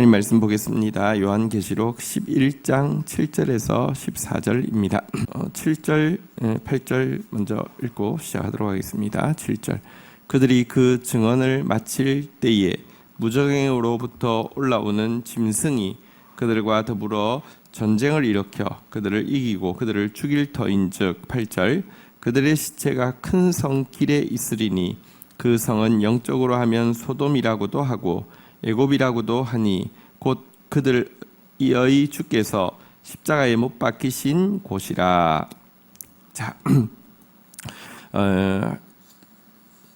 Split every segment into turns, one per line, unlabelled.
하나님 말씀 보겠습니다. 요한계시록 11장 7절에서 14절입니다. 7절, 8절 먼저 읽고 시작하도록 하겠습니다. 7절. 그들이 그 증언을 마칠 때에 무저갱으로부터 올라오는 짐승이 그들과 더불어 전쟁을 일으켜 그들을 이기고 그들을 죽일 터인즉 8절. 그들의 시체가 큰 성 길에 있으리니 그 성은 영적으로 하면 소돔이라고도 하고 애굽이라고도 하니 곧 그들의 주께서 십자가에 못 박히신 곳이라. 자,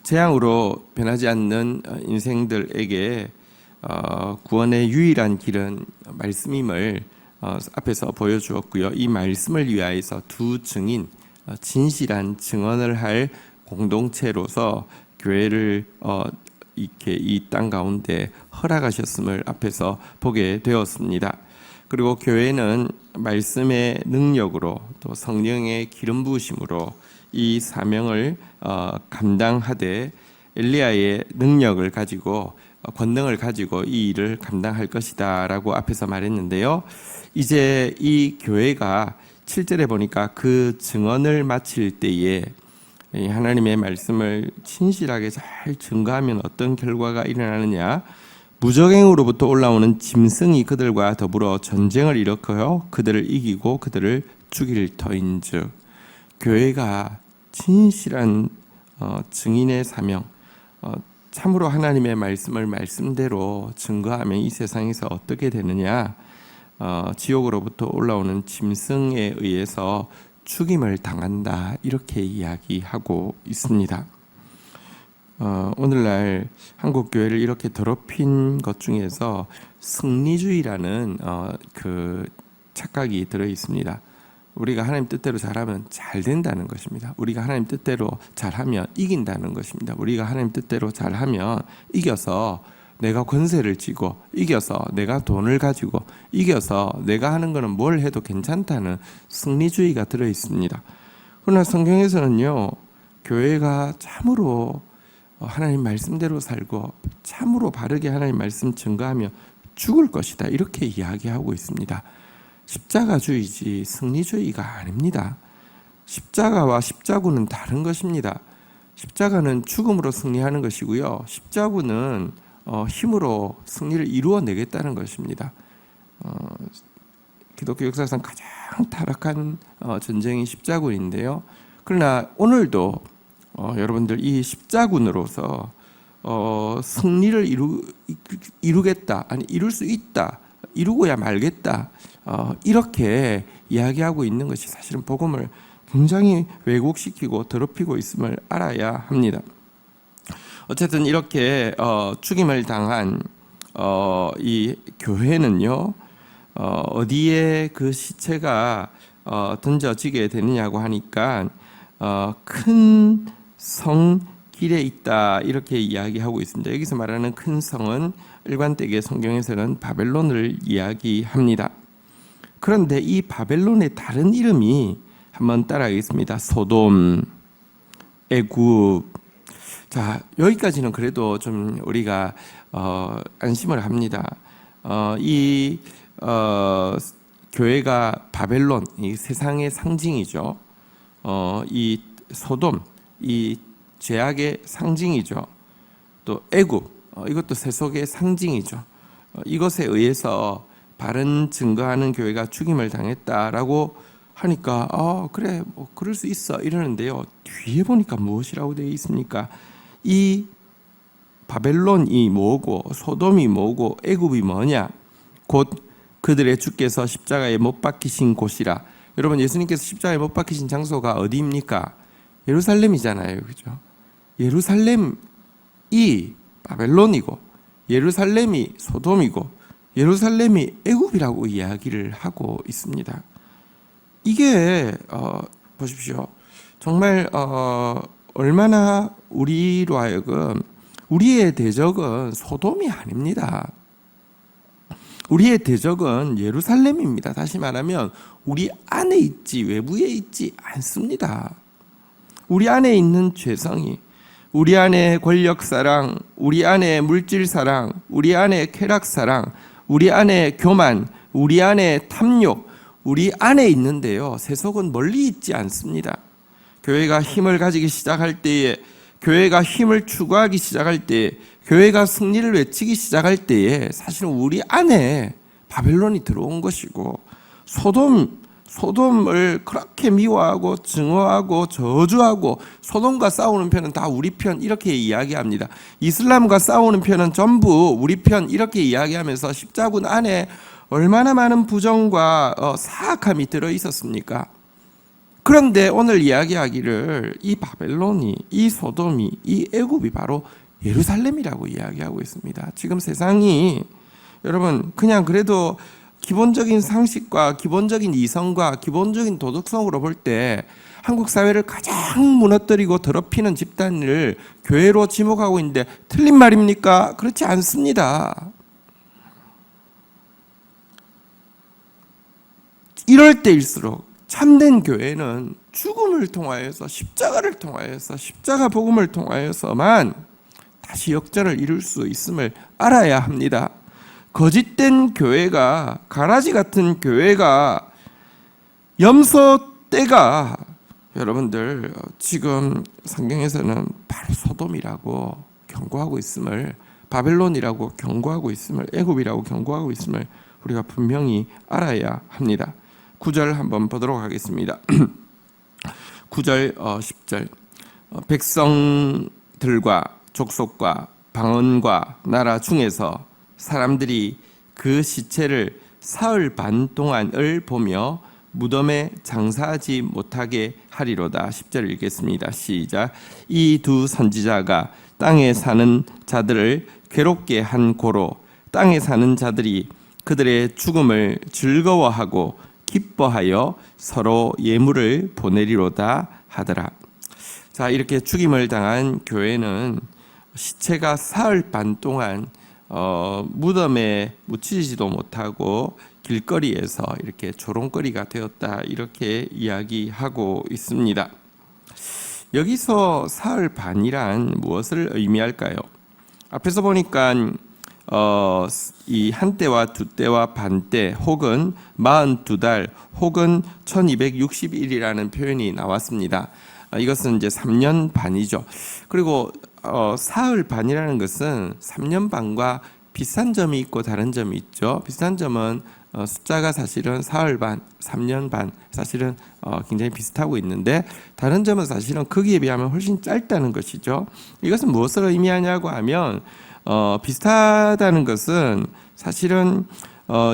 재앙으로 변하지 않는 인생들에게 구원의 유일한 길은 말씀임을 앞에서 보여주었고요. 이 말씀을 위하여서 두 증인, 진실한 증언을 할 공동체로서 교회를 이렇게 이 땅 가운데 허락하셨음을 앞에서 보게 되었습니다. 그리고 교회는 말씀의 능력으로 또 성령의 기름 부으심으로 이 사명을 감당하되 엘리야의 능력을 가지고 권능을 가지고 이 일을 감당할 것이다라고 앞에서 말했는데요. 이제 이 교회가 7절에 보니까 그 증언을 마칠 때에 하나님의 말씀을 진실하게 잘 증거하면 어떤 결과가 일어나느냐? 무저갱으로부터 올라오는 짐승이 그들과 더불어 전쟁을 일으켜요 그들을 이기고 그들을 죽일 터인즉. 교회가 진실한 증인의 사명, 참으로 하나님의 말씀을 말씀대로 증거하면 이 세상에서 어떻게 되느냐? 지옥으로부터 올라오는 짐승에 의해서 죽임을 당한다, 이렇게 이야기하고 있습니다. 오늘날 한국 교회를 이렇게 더럽힌 것 중에서 승리주의라는 그 착각이 들어 있습니다. 우리가 하나님 뜻대로 잘하면 잘 된다는 것입니다. 우리가 하나님 뜻대로 잘하면 이긴다는 것입니다. 우리가 하나님 뜻대로 잘하면 이겨서 내가 권세를 쥐고, 이겨서 내가 돈을 가지고, 이겨서 내가 하는 거는 뭘 해도 괜찮다는 승리주의가 들어 있습니다. 그러나 성경에서는요, 교회가 참으로 하나님 말씀대로 살고 참으로 바르게 하나님 말씀 증거하며 죽을 것이다, 이렇게 이야기하고 있습니다. 십자가주의지 승리주의가 아닙니다. 십자가와 십자구는 다른 것입니다. 십자가는 죽음으로 승리하는 것이고요, 십자구는 힘으로 승리를 이루어내겠다는 것입니다. 기독교 역사상 가장 타락한 전쟁이 십자군인데요. 그러나 오늘도 여러분들 이 십자군으로서 승리를 이루겠다, 아니 이룰 수 있다, 이루고야 말겠다, 이렇게 이야기하고 있는 것이 사실은 복음을 굉장히 왜곡시키고 더럽히고 있음을 알아야 합니다. 어쨌든 이렇게 죽임을 당한 이 교회는요, 어디에 그 시체가 던져지게 되느냐고 하니까 큰 성 길에 있다, 이렇게 이야기하고 있습니다. 여기서 말하는 큰 성은 일관되게 성경에서는 바벨론을 이야기합니다. 그런데 이 바벨론의 다른 이름이 한번 따라하겠습니다. 소돔, 애굽. 자, 여기까지는 그래도 좀 우리가 안심을 합니다. 이 교회가 바벨론, 이 세상의 상징이죠. 이 소돔, 이 죄악의 상징이죠. 또 애굽, 이것도 세속의 상징이죠. 이것에 의해서 바른 증거하는 교회가 죽임을 당했다라고 하니까 그래, 뭐 그럴 수 있어 이러는데요. 뒤에 보니까 무엇이라고 되어 있습니까? 이 바벨론이 뭐고 소돔이 뭐고 애굽이 뭐냐? 곧 그들의 주께서 십자가에 못 박히신 곳이라. 여러분, 예수님께서 십자가에 못 박히신 장소가 어디입니까? 예루살렘이잖아요, 그죠? 예루살렘이 바벨론이고 예루살렘이 소돔이고 예루살렘이 애굽이라고 이야기를 하고 있습니다. 이게 보십시오. 정말 얼마나 우리로 하여금, 우리의 대적은 소돔이 아닙니다. 우리의 대적은 예루살렘입니다. 다시 말하면 우리 안에 있지 외부에 있지 않습니다. 우리 안에 있는 죄성이, 우리 안에 권력사랑, 우리 안에 물질사랑, 우리 안에 쾌락사랑, 우리 안에 교만, 우리 안에 탐욕, 우리 안에 있는데요. 세속은 멀리 있지 않습니다. 교회가 힘을 가지기 시작할 때에, 교회가 힘을 추구하기 시작할 때에, 교회가 승리를 외치기 시작할 때에 사실은 우리 안에 바벨론이 들어온 것이고, 소돔을 그렇게 미워하고 증오하고 저주하고, 소돔과 싸우는 편은 다 우리 편, 이렇게 이야기합니다. 이슬람과 싸우는 편은 전부 우리 편, 이렇게 이야기하면서 십자군 안에 얼마나 많은 부정과 사악함이 들어 있었습니까? 그런데 오늘 이야기하기를 이 바벨론이, 이 소돔이, 이 애굽이 바로 예루살렘이라고 이야기하고 있습니다. 지금 세상이 여러분 그냥 그래도 기본적인 상식과 기본적인 이성과 기본적인 도덕성으로 볼 때 한국 사회를 가장 무너뜨리고 더럽히는 집단을 교회로 지목하고 있는데 틀린 말입니까? 그렇지 않습니다. 이럴 때일수록 참된 교회는 죽음을 통하여서, 십자가를 통하여서, 십자가 복음을 통하여서만 다시 역전을 이룰 수 있음을 알아야 합니다. 거짓된 교회가, 가라지 같은 교회가, 염소떼가 여러분들 지금 성경에서는 바로 소돔이라고 경고하고 있음을, 바벨론이라고 경고하고 있음을, 애굽이라고 경고하고 있음을 우리가 분명히 알아야 합니다. 9절 한번 보도록 하겠습니다. 9절 10절 백성들과 족속과 방언과 나라 중에서 사람들이 그 시체를 사흘 반 동안을 보며 무덤에 장사하지 못하게 하리로다. 10절 읽겠습니다. 시작. 이 두 선지자가 땅에 사는 자들을 괴롭게 한 고로 땅에 사는 자들이 그들의 죽음을 즐거워하고 기뻐하여 서로 예물을 보내리로다 하더라. 자, 이렇게 죽임을 당한 교회는 시체가 사흘 반 동안 무덤에 묻히지도 못하고 길거리에서 이렇게 조롱거리가 되었다, 이렇게 이야기하고 있습니다. 여기서 사흘 반이란 무엇을 의미할까요? 앞에서 보니까 이 한때와 두때와 반때 혹은 42달 혹은 1260일이라는 표현이 나왔습니다. 이것은 이제 3년 반이죠. 그리고 사흘 반이라는 것은 3년 반과 비슷한 점이 있고 다른 점이 있죠. 비슷한 점은 숫자가 사실은 사흘 반, 3년 반 사실은 굉장히 비슷하고 있는데, 다른 점은 사실은 크기에 비하면 훨씬 짧다는 것이죠. 이것은 무엇을 의미하냐고 하면 비슷하다는 것은 사실은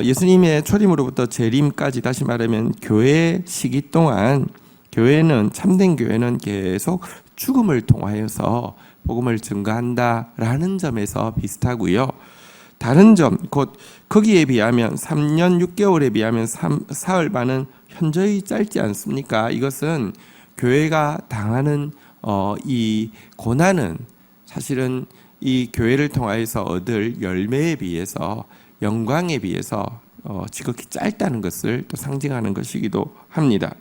예수님의 초림으로부터 재림까지, 다시 말하면 교회 시기 동안 교회는, 참된 교회는 계속 죽음을 통하여서 복음을 증거한다라는 점에서 비슷하고요. 다른 점, 곧 거기에 비하면 3년 6개월에 비하면 사흘 반은 현저히 짧지 않습니까? 이것은 교회가 당하는 이 고난은 사실은 이 교회를 통하여서 얻을 열매에 비해서, 영광에 비해서 지극히 짧다는 것을 또 상징하는 것이기도 합니다.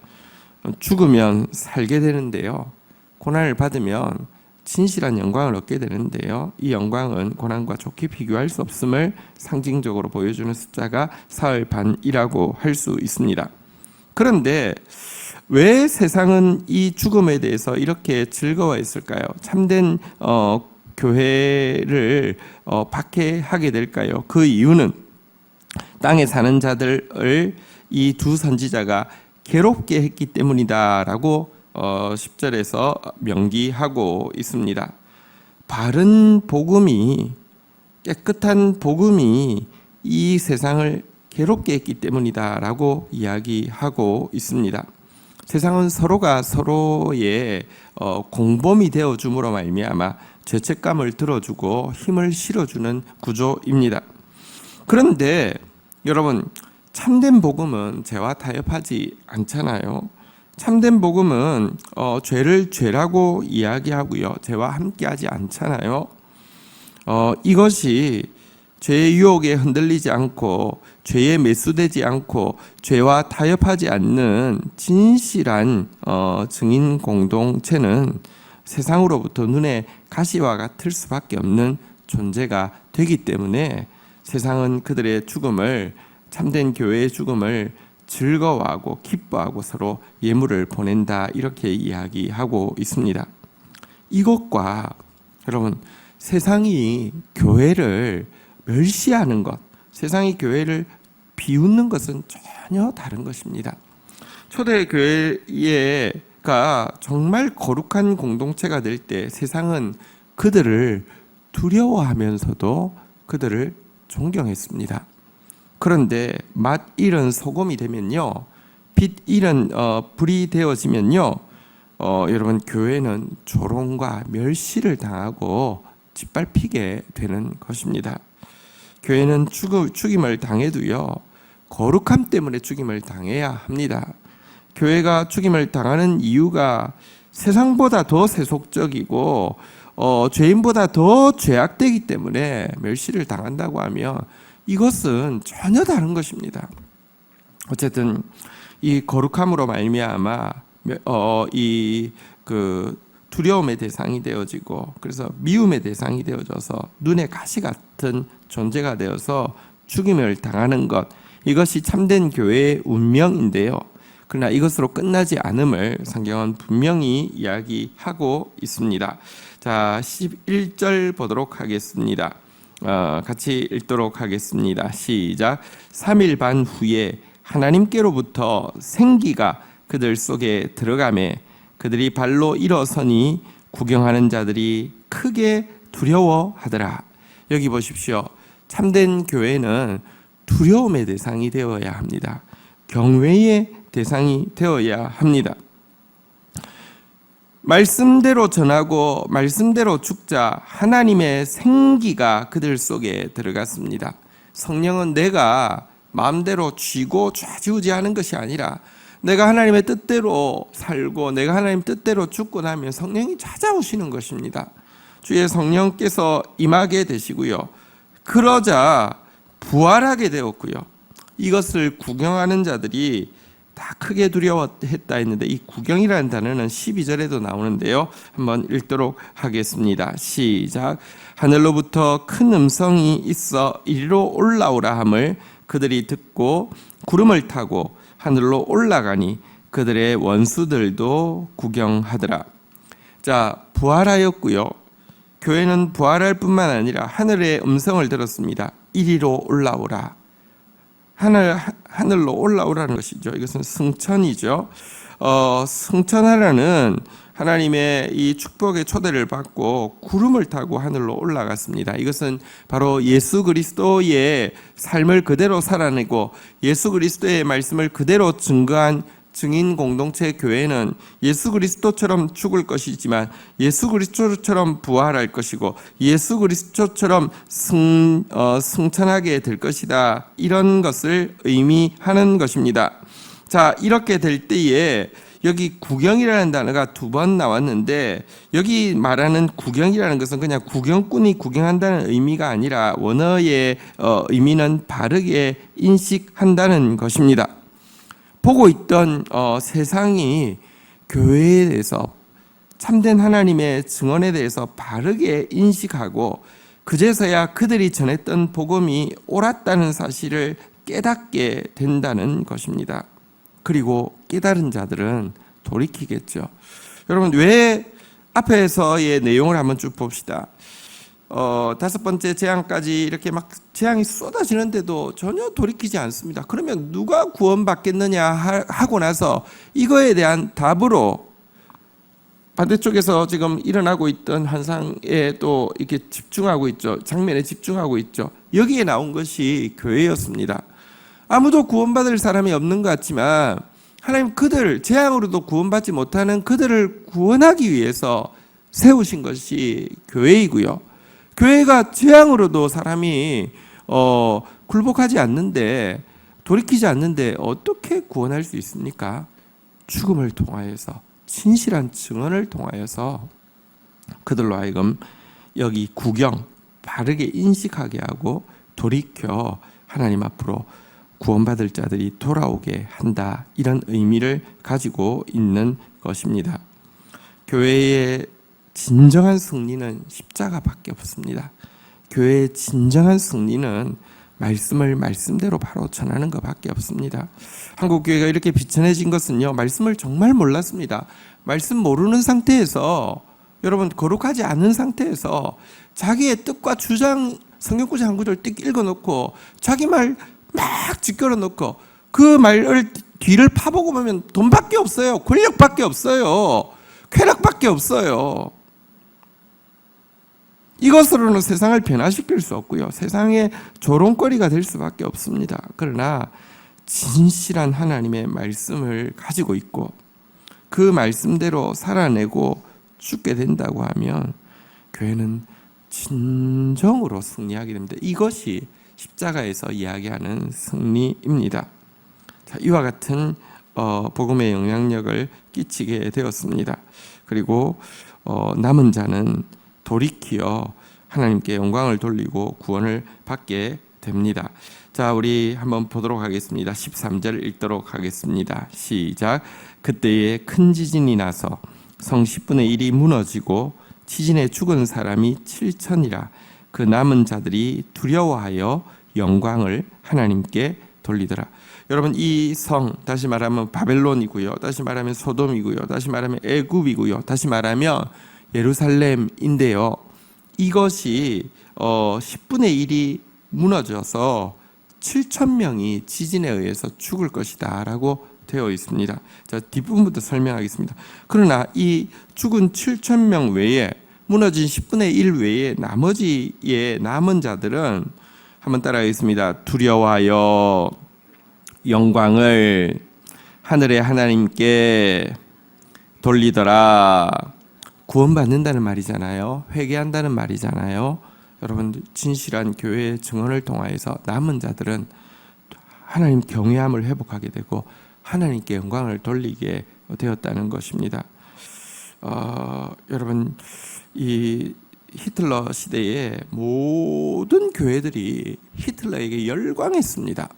죽으면 살게 되는데요, 고난을 받으면 진실한 영광을 얻게 되는데요, 이 영광은 고난과 좋게 비교할 수 없음을 상징적으로 보여주는 숫자가 사흘 반이라고 할 수 있습니다. 그런데 왜 세상은 이 죽음에 대해서 이렇게 즐거워했을까요? 참된 교회를 박해하게 될까요? 그 이유는 땅에 사는 자들을 이 두 선지자가 괴롭게 했기 때문이다라고 10절에서 명기하고 있습니다. 바른 복음이, 깨끗한 복음이 이 세상을 괴롭게 했기 때문이다라고 이야기하고 있습니다. 세상은 서로가 서로의 공범이 되어 줌으로 말미암아 죄책감을 들어주고 힘을 실어주는 구조입니다. 그런데 여러분, 참된 복음은 죄와 타협하지 않잖아요. 참된 복음은 죄를 죄라고 이야기하고요, 죄와 함께하지 않잖아요. 이것이 죄의 유혹에 흔들리지 않고 죄에 매수되지 않고 죄와 타협하지 않는 진실한 증인 공동체는 세상으로부터 눈에 가시와 같을 수밖에 없는 존재가 되기 때문에 세상은 그들의 죽음을, 참된 교회의 죽음을 즐거워하고 기뻐하고 서로 예물을 보낸다, 이렇게 이야기하고 있습니다. 이것과 여러분, 세상이 교회를 멸시하는 것, 세상이 교회를 비웃는 것은 전혀 다른 것입니다. 초대교회가 정말 거룩한 공동체가 될 때 세상은 그들을 두려워하면서도 그들을 존경했습니다. 그런데 맛 잃은 소금이 되면요, 빛 잃은 불이 되어지면요, 여러분, 교회는 조롱과 멸시를 당하고 짓밟히게 되는 것입니다. 교회는 죽임을 당해도요, 거룩함 때문에 죽임을 당해야 합니다. 교회가 죽임을 당하는 이유가 세상보다 더 세속적이고 죄인보다 더 죄악되기 때문에 멸시를 당한다고 하면 이것은 전혀 다른 것입니다. 어쨌든 이 거룩함으로 말미암아 이 두려움의 대상이 되어지고, 그래서 미움의 대상이 되어져서 눈에 가시 같은 존재가 되어서 죽임을 당하는 것, 이것이 참된 교회의 운명인데요. 그러나 이것으로 끝나지 않음을 성경은 분명히 이야기하고 있습니다. 자, 11절 보도록 하겠습니다. 같이 읽도록 하겠습니다. 시작. 3일 반 후에 하나님께로부터 생기가 그들 속에 들어가매 그들이 발로 일어서니 구경하는 자들이 크게 두려워하더라. 여기 보십시오. 참된 교회는 두려움의 대상이 되어야 합니다. 경외의 대상이 되어야 합니다. 말씀대로 전하고 말씀대로 죽자 하나님의 생기가 그들 속에 들어갔습니다. 성령은 내가 마음대로 쥐고 좌지우지하는 것이 아니라 내가 하나님의 뜻대로 살고 내가 하나님 뜻대로 죽고 나면 성령이 찾아오시는 것입니다. 주의 성령께서 임하게 되시고요, 그러자 부활하게 되었고요, 이것을 구경하는 자들이 다 크게 두려워했다 했는데, 이 구경이라는 단어는 12절에도 나오는데요. 한번 읽도록 하겠습니다. 시작. 하늘로부터 큰 음성이 있어 이리로 올라오라 함을 그들이 듣고 구름을 타고 하늘로 올라가니 그들의 원수들도 구경하더라. 자, 부활하였고요, 교회는 부활할 뿐만 아니라 하늘의 음성을 들었습니다. 이리로 올라오라. 하늘로 올라오라는 것이죠. 이것은 승천이죠. 승천하라는 하나님의 이 축복의 초대를 받고 구름을 타고 하늘로 올라갔습니다. 이것은 바로 예수 그리스도의 삶을 그대로 살아내고 예수 그리스도의 말씀을 그대로 증거한 증인 공동체 교회는 예수 그리스도처럼 죽을 것이지만 예수 그리스도처럼 부활할 것이고 예수 그리스도처럼 승천하게 될 것이다, 이런 것을 의미하는 것입니다. 자, 이렇게 될 때에 여기 구경이라는 단어가 2번 나왔는데, 여기 말하는 구경이라는 것은 그냥 구경꾼이 구경한다는 의미가 아니라 원어의 의미는 바르게 인식한다는 것입니다. 보고 있던 세상이 교회에 대해서, 참된 하나님의 증언에 대해서 바르게 인식하고 그제서야 그들이 전했던 복음이 옳았다는 사실을 깨닫게 된다는 것입니다. 그리고 깨달은 자들은 돌이키겠죠. 여러분, 왜 앞에서의 내용을 한번 쭉 봅시다. 5번째 재앙까지 이렇게 막 재앙이 쏟아지는데도 전혀 돌이키지 않습니다. 그러면 누가 구원받겠느냐 하고 나서 이거에 대한 답으로 반대쪽에서 지금 일어나고 있던 현상에 또 이렇게 집중하고 있죠. 장면에 집중하고 있죠. 여기에 나온 것이 교회였습니다. 아무도 구원받을 사람이 없는 것 같지만 하나님 그들, 재앙으로도 구원받지 못하는 그들을 구원하기 위해서 세우신 것이 교회이고요. 교회가 재앙으로도 사람이 굴복하지 않는데, 돌이키지 않는데 어떻게 구원할 수 있습니까? 죽음을 통하여서, 진실한 증언을 통하여서 그들로 하여금 여기 구경 바르게 인식하게 하고 돌이켜 하나님 앞으로 구원받을 자들이 돌아오게 한다, 이런 의미를 가지고 있는 것입니다. 교회의 진정한 승리는 십자가밖에 없습니다. 교회의 진정한 승리는 말씀을 말씀대로 바로 전하는 것밖에 없습니다. 한국 교회가 이렇게 비천해진 것은요, 말씀을 정말 몰랐습니다. 말씀 모르는 상태에서, 여러분 거룩하지 않은 상태에서 자기의 뜻과 주장, 성경구절 한 구절 띡 읽어놓고 자기 말 막 짓걸어 놓고 그 말을 뒤를 파보고 보면 돈밖에 없어요. 권력밖에 없어요. 쾌락밖에 없어요. 이것으로는 세상을 변화시킬 수 없고요. 세상의 조롱거리가 될 수밖에 없습니다. 그러나 진실한 하나님의 말씀을 가지고 있고 그 말씀대로 살아내고 죽게 된다고 하면 교회는 진정으로 승리하게 됩니다. 이것이 십자가에서 이야기하는 승리입니다. 자, 이와 같은 복음의 영향력을 끼치게 되었습니다. 그리고 남은 자는 돌이키어 하나님께 영광을 돌리고 구원을 받게 됩니다. 자, 우리 한번 보도록 하겠습니다. 13절 읽도록 하겠습니다. 시작. 그때에 큰 지진이 나서 성 10분의 1이 무너지고 지진에 죽은 사람이 7천이라. 그 남은 자들이 두려워하여 영광을 하나님께 돌리더라. 여러분, 이 성, 다시 말하면 바벨론이고요, 다시 말하면 소돔이고요, 다시 말하면 애굽이고요, 다시 말하면 예루살렘인데요, 이것이 10분의 1이 무너져서 7천 명이 지진에 의해서 죽을 것이다 라고 되어 있습니다. 자, 뒷부분부터 설명하겠습니다. 그러나 이 죽은 7천 명 외에, 무너진 10분의 1 외에 나머지의 남은 자들은 한번 따라하겠습니다. 두려워하여 영광을 하늘의 하나님께 돌리더라. 구원받는다는 말이잖아요. 회개한다는 말이잖아요. 여러분, 진실한 교회의 증언을 통하여서 남은 자들은 하나님 경외함을 회복하게 되고 하나님께 영광을 돌리게 되었다는 것입니다. 여러분, 이 히틀러 시대에 모든 교회들이 히틀러에게 열광했습니다.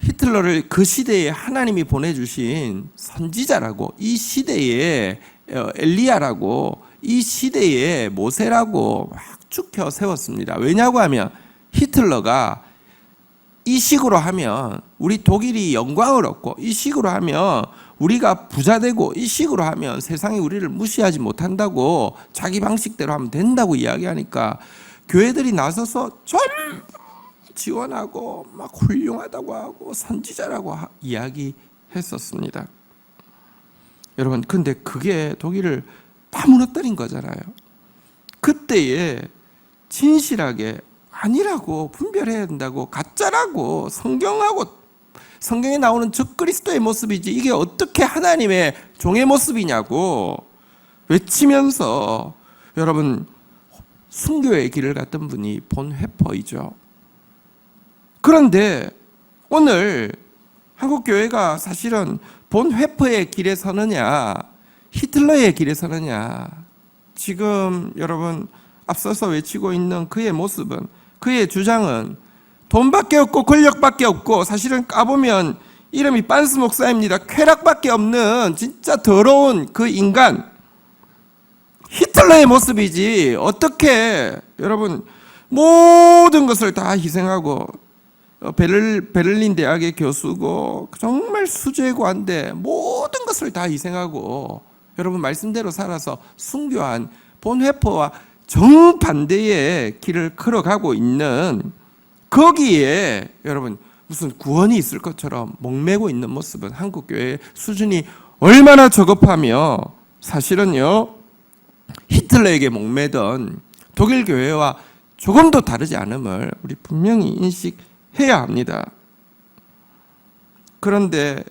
히틀러를 그 시대에 하나님이 보내주신 선지자라고, 이 시대에 엘리야라고, 이 시대에 모세라고 막 축혀 세웠습니다. 왜냐고 하면 히틀러가 이 식으로 하면 우리 독일이 영광을 얻고, 이 식으로 하면 우리가 부자 되고, 이 식으로 하면 세상이 우리를 무시하지 못한다고, 자기 방식대로 하면 된다고 이야기하니까 교회들이 나서서 전부 지원하고 막 훌륭하다고 하고 선지자라고 이야기했었습니다. 여러분, 근데 그게 독일을 다 무너뜨린 거잖아요. 그때에 진실하게 아니라고 분별해야 된다고, 가짜라고, 성경에 나오는 적그리스도의 모습이지 이게 어떻게 하나님의 종의 모습이냐고 외치면서, 여러분, 순교의 길을 갔던 분이 본 회퍼이죠. 그런데 오늘 한국 교회가 사실은 본 회퍼의 길에 서느냐, 히틀러의 길에 서느냐, 지금 여러분 앞서서 외치고 있는 그의 모습은, 그의 주장은 돈밖에 없고 권력밖에 없고, 사실은 까보면 이름이 빤스 목사입니다. 쾌락밖에 없는 진짜 더러운 그 인간, 히틀러의 모습이지. 어떻게 여러분 모든 것을 다 희생하고, 베를린 대학의 교수고 정말 수재고한데 모든 것을 다 희생하고 여러분 말씀대로 살아서 순교한 본 회퍼와 정반대의 길을 걸어가고 있는, 거기에 여러분 무슨 구원이 있을 것처럼 목매고 있는 모습은 한국 교회의 수준이 얼마나 저급하며, 사실은요 히틀러에게 목매던 독일 교회와 조금도 다르지 않음을 우리 분명히 인식해야 합니다. 그런데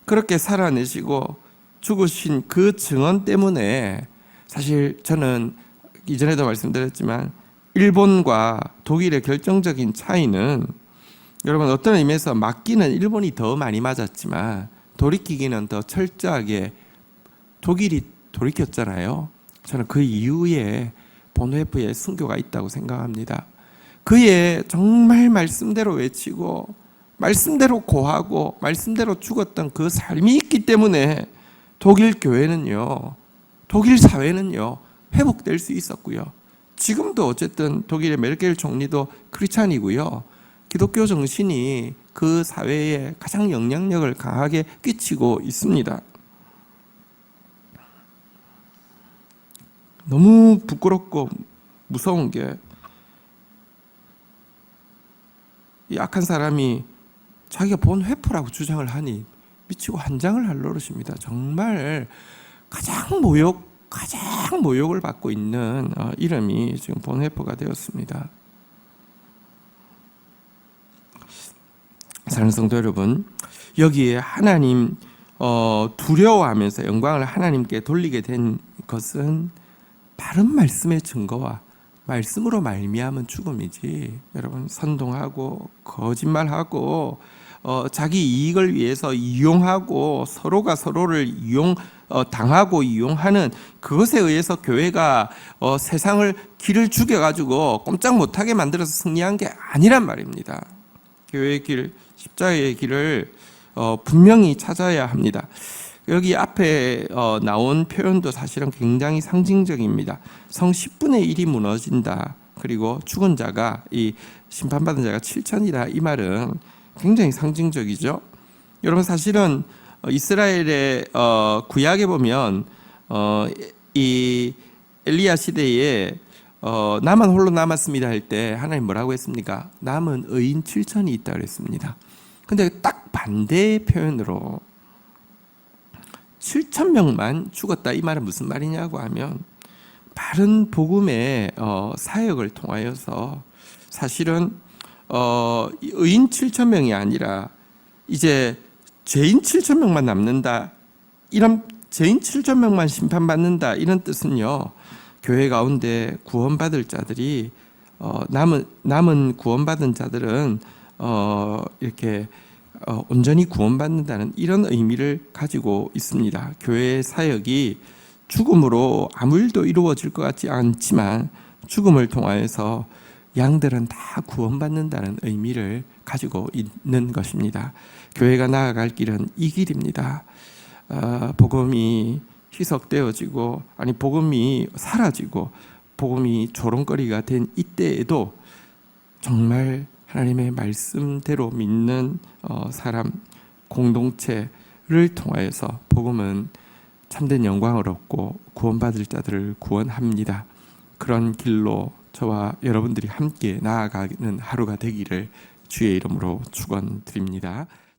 그렇게 살아내시고 죽으신 그 증언 때문에, 사실 저는 이전에도 말씀드렸지만 일본과 독일의 결정적인 차이는, 여러분 어떤 의미에서 맞기는 일본이 더 많이 맞았지만 돌이키기는 더 철저하게 독일이 돌이켰잖아요. 저는 그 이후에 본회프의 순교가 있다고 생각합니다. 그의 정말 말씀대로 외치고 말씀대로 고하고 말씀대로 죽었던 그 삶이 있기 때문에 독일 교회는요, 독일 사회는요 회복될 수 있었고요. 지금도 어쨌든 독일의 메르켈 총리도 크리스찬이고요. 기독교 정신이 그 사회에 가장 영향력을 강하게 끼치고 있습니다. 너무 부끄럽고 무서운 게, 이 악한 사람이 자기가 본 회포라고 주장을 하니 미치고 환장을 할 노릇입니다. 정말 가장 모욕을 받고 있는 이름이 지금 본회포가 되었습니다. 사랑하는 성도 여러분, 여기에 하나님 두려워하면서 영광을 하나님께 돌리게 된 것은 바른 말씀의 증거와 말씀으로 말미암은 죽음이지, 여러분, 선동하고 거짓말하고 자기 이익을 위해서 이용하고 서로가 서로를 당하고 이용하는 그것에 의해서 교회가 세상을 길을 죽여가지고 꼼짝 못하게 만들어서 승리한 게 아니란 말입니다. 교회의 길, 십자가의 길을 분명히 찾아야 합니다. 여기 앞에 나온 표현도 사실은 굉장히 상징적입니다. 성 10분의 1이 무너진다. 그리고 죽은 자가, 이 심판받은 자가 7천이다. 이 말은 굉장히 상징적이죠. 여러분, 사실은 이스라엘의 구약에 보면 이 엘리야 시대에 나만 홀로 남았습니다 할 때 하나님 뭐라고 했습니까? 남은 의인 7천이 있다 그랬습니다. 근데 딱 반대의 표현으로 7천 명만 죽었다, 이 말은 무슨 말이냐고 하면, 바른 복음의 사역을 통하여서 사실은 의인 7천 명이 아니라 이제 죄인 7천 명만 남는다, 이런 죄인 7천 명만 심판받는다, 이런 뜻은요, 교회 가운데 구원받을 자들이 남은 구원받은 자들은 이렇게 온전히 구원받는다는 이런 의미를 가지고 있습니다. 교회의 사역이 죽음으로 아무 일도 이루어질 것 같지 않지만 죽음을 통하여서 양들은 다 구원받는다는 의미를 가지고 있는 것입니다. 교회가 나아갈 길은 이 길입니다. 복음이 희석되어지고, 아니 복음이 사라지고 복음이 조롱거리가 된 이때에도 정말 하나님의 말씀대로 믿는 사람 공동체를 통하여서 복음은 참된 영광을 얻고 구원받을 자들을 구원합니다. 그런 길로 저와 여러분들이 함께 나아가는 하루가 되기를 주의 이름으로 축원드립니다.